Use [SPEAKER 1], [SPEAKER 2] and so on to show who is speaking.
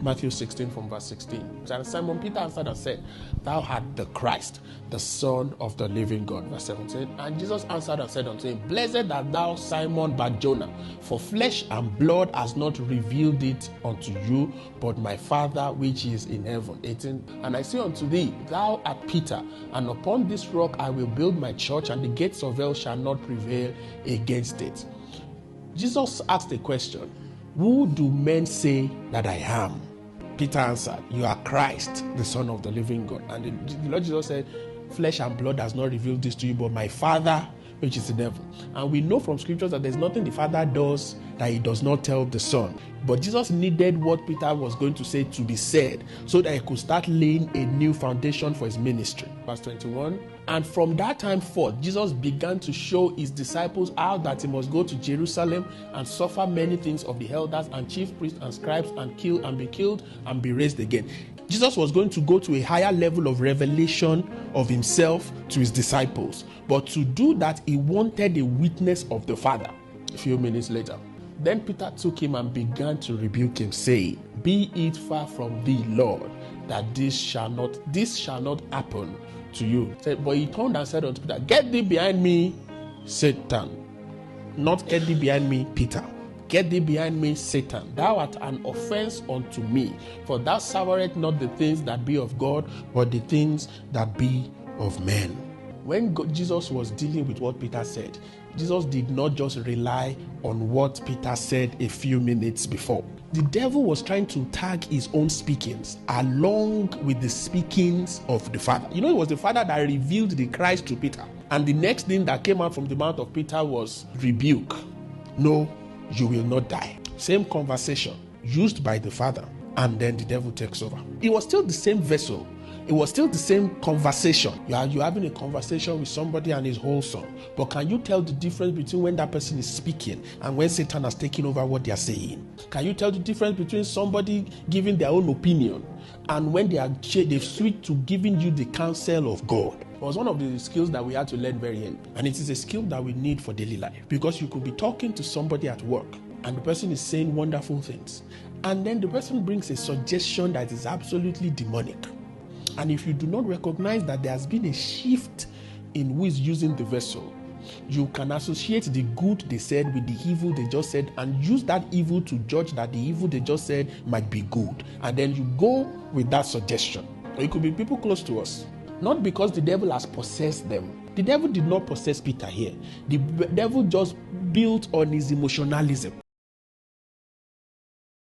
[SPEAKER 1] Matthew 16 from verse 16. And Simon Peter answered and said, Thou art the Christ, the Son of the living God. Verse 17. And Jesus answered and said unto him, Blessed art thou, Simon Bar-Jonah, for flesh and blood has not revealed it unto you, but my Father which is in heaven. 18. And I say unto thee, Thou art Peter, and upon this rock I will build my church, and the gates of hell shall not prevail against it. Jesus asked a question, Who do men say that I am? Peter answered, You are Christ, the Son of the living God. And the Lord Jesus said, Flesh and blood has not revealed this to you, but my Father which is in heaven. And we know from scriptures that there's nothing the Father does that he does not tell the Son. But Jesus needed what Peter was going to say to be said so that he could start laying a new foundation for his ministry. Verse 21. And from that time forth, Jesus began to show his disciples how that he must go to Jerusalem and suffer many things of the elders and chief priests and scribes and be killed and be raised again. Jesus was going to go to a higher level of revelation of himself to his disciples. But to do that, he wanted a witness of the Father. A few minutes later, then Peter took him and began to rebuke him, saying, Be it far from thee, Lord, that this shall not happen to you. But he turned and said unto Peter, Get thee behind me, Satan. Not get thee behind me, Peter. Get thee behind me, Satan. Thou art an offense unto me, for thou savourest not the things that be of God, but the things that be of men. When Jesus was dealing with what Peter said, Jesus did not just rely on what Peter said a few minutes before. The devil was trying to tag his own speakings along with the speakings of the Father. You know, it was the Father that revealed the Christ to Peter. And the next thing that came out from the mouth of Peter was rebuke. No, you will not die. Same conversation used by the Father, and then the devil takes over. It was still the same vessel. It was still the same conversation. You're having a conversation with somebody and it's wholesome. But can you tell the difference between when that person is speaking and when Satan has taken over what they are saying? Can you tell the difference between somebody giving their own opinion and when they've switched to giving you the counsel of God? It was one of the skills that we had to learn very early. And it is a skill that we need for daily life. Because you could be talking to somebody at work and the person is saying wonderful things. And then the person brings a suggestion that is absolutely demonic. And if you do not recognize that there has been a shift in who is using the vessel, you can associate the good they said with the evil they just said and use that evil to judge that the evil they just said might be good. And then you go with that suggestion. Or it could be people close to us. Not because the devil has possessed them. The devil did not possess Peter here. The devil just built on his emotionalism.